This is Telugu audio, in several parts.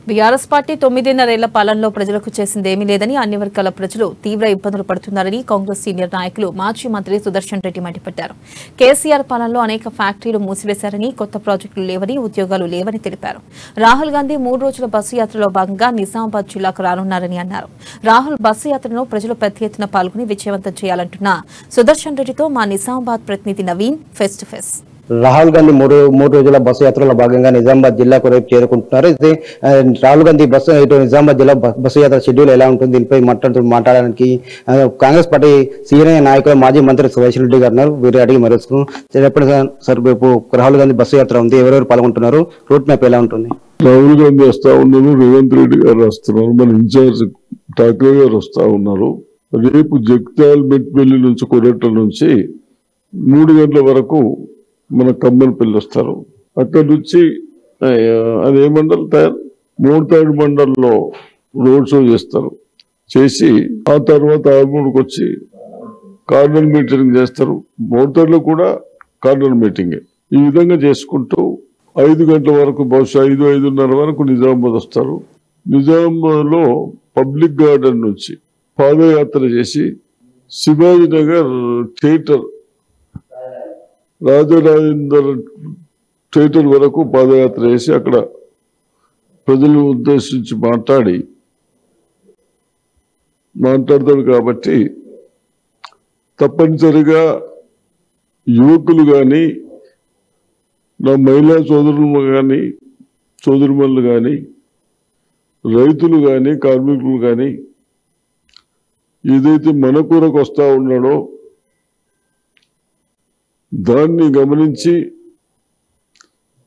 బీఆర్ఎస్ పార్టీ 9.5 ఏళ్ల పాలనలో ప్రజలకు చేసిందేమీ లేదని అన్ని వర్గాల ప్రజలు తీవ్ర ఇబ్బందులు పడుతున్నారని కాంగ్రెస్ సీనియర్ నాయకులు మాజీ మంత్రి సుదర్శన్ రెడ్డి మండిపడ్డారు. కేసీఆర్ పాలనలో అనేక ఫ్యాక్టరీలు మూసివేశారని, కొత్త ప్రాజెక్టులు లేవని, ఉద్యోగాలు లేవని తెలిపారు. రాహుల్ గాంధీ 3 రోజుల బస్సు యాత్రలో భాగంగా నిజామాబాద్ జిల్లాకు రానున్నారని అన్నారు. రాహుల్ బస్సు యాత్రను ప్రజలు పెద్ద ఎత్తున పాల్గొని విజయవంతం చేయాలంటున్న సుదర్శన్ రెడ్డితో మా నిజామాబాద్ ప్రతినిధి Naveen face to face. Rahul Gandhi మూడు రోజుల బస్సు యాత్రలో భాగంగా నిజామాబాద్ జిల్లాకు రేపు చేరుకుంటున్నారు. అయితే రాహుల్ గాంధీ నిజామాబాద్ జిల్లా బస్సు యాత్ర షెడ్యూల్ ఎలా ఉంటుంది, దీనిపై మాట్లాడడానికి కాంగ్రెస్ పార్టీ సీనియర్ నాయకులు మాజీ మంత్రి సుదర్శన్ రెడ్డి గారు ఉన్నారు. వీరు అడిగి మరుచుకు చెప్పండి సార్, రేపు రాహుల్ గాంధీ బస్సు యాత్ర ఉంది, ఎవరెవరు పాల్గొంటున్నారు, రూట్ మ్యాప్ ఎలా ఉంటుంది? రాహుల్ గాంధీ వస్తా ఉన్నారు, రేవంత్ రెడ్డి గారు వస్తున్నారు, మన ఇన్ఛార్జ్ ఠాక్రే గారు వస్తా ఉన్నారు. రేపు జగిత్యాల మెట్పల్లి నుంచి కొరట్ల నుంచి 3 గంటల వరకు మన కమ్మనపల్లి వస్తారు. అక్కడి నుంచి అది ఏ మండల్ మోర్తాడు మండల్లో రోడ్ షో చేస్తారు. చేసి ఆ తర్వాత ఆర్మూర్కి వచ్చి కార్నర్ మీటింగ్ చేస్తారు. మోర్తాడులో కూడా కార్నర్ మీటింగే. ఈ విధంగా చేసుకుంటూ 5 గంటల వరకు, బహుశా 5:30 వరకు నిజామాబాద్ వస్తారు. నిజామాబాద్ లో పబ్లిక్ గార్డెన్ నుంచి పాదయాత్ర చేసి శివాజీనగర్ థియేటర్, రాజరాజేందర్ థియేటర్ వరకు పాదయాత్ర చేసి అక్కడ ప్రజలను ఉద్దేశించి మాట్లాడతాడు. కాబట్టి తప్పనిసరిగా యువకులు కానీ, నా మహిళా సోదరుమణులు కానీ, రైతులు కానీ, కార్మికులు కానీ ఏదైతే మన కొరకు వస్తా ఉన్నాడో దాన్ని గమనించి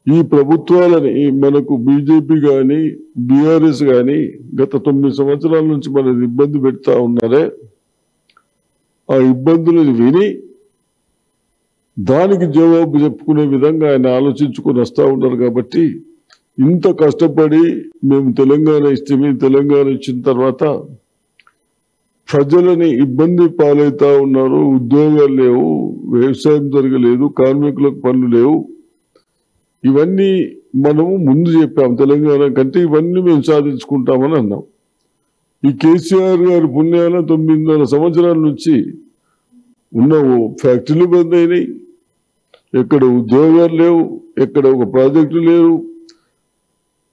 ఈ ప్రభుత్వాలని, మనకు బీజేపీ కానీ బీఆర్ఎస్ కానీ గత 9 సంవత్సరాల నుంచి మనది ఇబ్బంది పెడతా ఉన్నారే, ఆ ఇబ్బందులను విని దానికి జవాబు చెప్పుకునే విధంగా ఆయన ఆలోచించుకుని వస్తూ ఉన్నారు. కాబట్టి ఇంత కష్టపడి మేము తెలంగాణ తెలంగాణ ఇచ్చిన తర్వాత ప్రజలని ఇబ్బంది పాలవుతా ఉన్నారు. ఉద్యోగాలు లేవు, వ్యవసాయం జరగలేదు, కార్మికులకు పనులు లేవు. ఇవన్నీ మనము ముందు చెప్పాం. తెలంగాణ కంటే ఇవన్నీ మేము సాధించుకుంటామని అన్నాం. ఈ కేసీఆర్ గారి పుణ్యాన 9.5 సంవత్సరాల నుంచి ఉన్న ఫ్యాక్టరీలు బంద్ అయినాయి, ఎక్కడ ఉద్యోగాలు లేవు, ఎక్కడ ఒక ప్రాజెక్టు లేరు,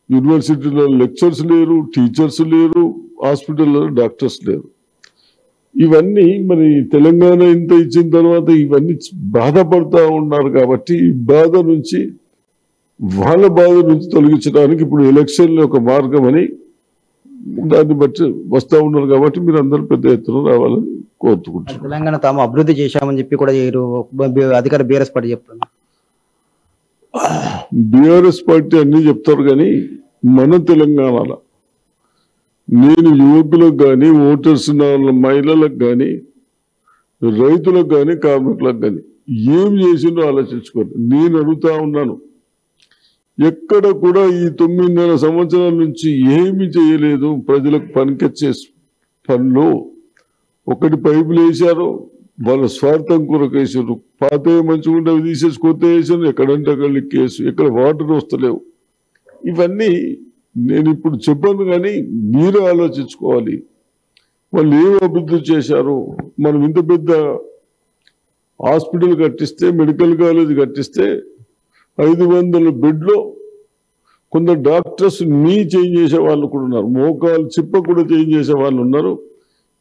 యూనివర్సిటీలో లెక్చర్స్ లేరు, టీచర్స్ లేరు, హాస్పిటల్లో డాక్టర్స్ లేరు. ఇవన్నీ మరి తెలంగాణ ఇంత ఇచ్చిన తర్వాత ఇవన్నీ బాధపడతా ఉన్నారు. కాబట్టి ఈ వాళ్ళ బాధ నుంచి తొలగించడానికి ఇప్పుడు ఎలక్షన్లో ఒక మార్గం అని దాన్ని బట్టి వస్తూ ఉన్నారు. కాబట్టి మీరు అందరూ పెద్ద ఎత్తున రావాలని కోరుకుంటున్నారు. తెలంగాణ తాము అభివృద్ధి చేశామని చెప్పి కూడా అధికార బీఆర్ఎస్ పార్టీ చెప్తుంది. బీఆర్ఎస్ పార్టీ అన్ని చెప్తారు, కానీ మన తెలంగాణలో నేను యువకులకు కానీ, ఓటర్స్ మహిళలకు కానీ, రైతులకు కానీ, కార్మికులకు కానీ ఏం చేసిందో ఆలోచించుకోండి. నేను అడుగుతా ఉన్నాను, ఎక్కడ కూడా ఈ 9.5 సంవత్సరాల నుంచి ఏమి చేయలేదు. ప్రజలకు పనికొచ్చే పనులు ఒకటి పైపులు వేశారు, వాళ్ళ స్వార్థం కొరకు వేసారు. పాత మంచిగా ఉండేవి తీసేసి కొత్త వేసారు, ఎక్కడంటే అక్కడ కేసు, ఎక్కడ వాటర్ వస్తలేవు. ఇవన్నీ నేను ఇప్పుడు చెప్పాను, కానీ మీరు ఆలోచించుకోవాలి. వాళ్ళు ఏం అభివృద్ధి చేశారు? మనం ఇంత పెద్ద హాస్పిటల్ కట్టిస్తే, మెడికల్ కాలేజ్ కట్టిస్తే 500 బెడ్లో కొందరు డాక్టర్స్ చేంజ్ చేసే వాళ్ళు కూడా ఉన్నారు, మోకాలు చిప్ప కూడా చేంజ్ చేసే వాళ్ళు ఉన్నారు.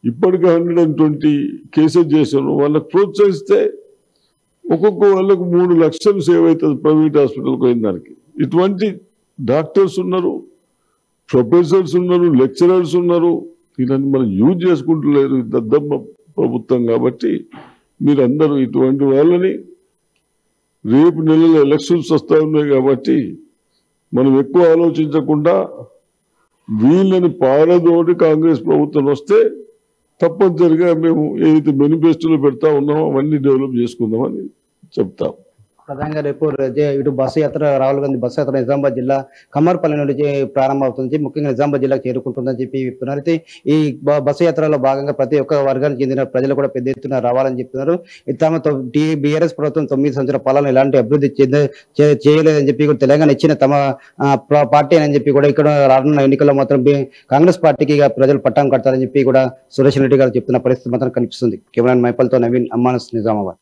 ఇప్పటికే 120 కేసెస్ చేశారు. వాళ్ళకి ప్రోత్సహిస్తే ఒక్కొక్క వాళ్ళకు 3 లక్షలు సేవ్ అవుతుంది ప్రైవేట్ హాస్పిటల్కి పోయిన దానికి. ఇటువంటి డాక్టర్స్ ఉన్నారు, ప్రొఫెసర్స్ ఉన్నారు, లెక్చరర్స్ ఉన్నారు. ఇలాంటి మనం యూజ్ చేసుకుంటలేరు దద్దమ్మ ప్రభుత్వం. కాబట్టి మీరందరూ ఇటువంటి వాళ్ళని, రేపు నెలలో ఎలక్షన్స్ వస్తూ ఉన్నాయి కాబట్టి మనం ఎక్కువ ఆలోచించకుండా వీళ్ళని పారదోడి కాంగ్రెస్ ప్రభుత్వం వస్తే తప్పనిసరిగా మేము ఏదైతే మేనిఫెస్టోలో పెడతా ఉన్నామో అవన్నీ డెవలప్ చేసుకుందామని చెప్తాం. ప్రధానంగా రేపు ఇటు బస్సు యాత్ర రాహుల్ గాంధీ బస్సు యాత్ర నిజామాబాద్ జిల్లా కమ్మర్పల్లి నుండి ప్రారంభమవుతుంది. ముఖ్యంగా నిజామాబాద్ జిల్లాకు చేరుకుంటుందని చెప్పి చెప్తున్నారు. అయితే ఈ బస్సు యాత్రలో భాగంగా ప్రతి ఒక్క వర్గానికి చెందిన ప్రజలు కూడా పెద్ద ఎత్తున రావాలని చెప్తున్నారు. తమ బీఆర్ఎస్ ప్రభుత్వం 9 సంవత్సరాల పాలన ఎలాంటి అభివృద్ధి చేయలేదని చెప్పి కూడా తెలంగాణ ఇచ్చిన తమ పార్టీ అని చెప్పి కూడా ఇక్కడ రానున్న ఎన్నికల్లో మాత్రం కాంగ్రెస్ పార్టీకి ప్రజలు పట్టం కడతారని చెప్పి కూడా సురేష్ రెడ్డి గారు చెప్తున్న పరిస్థితి మాత్రం కనిపిస్తుంది. కెమెరామెన్ మైపల్తో నవీన్, అమ్మానస్, నిజామాబాద్.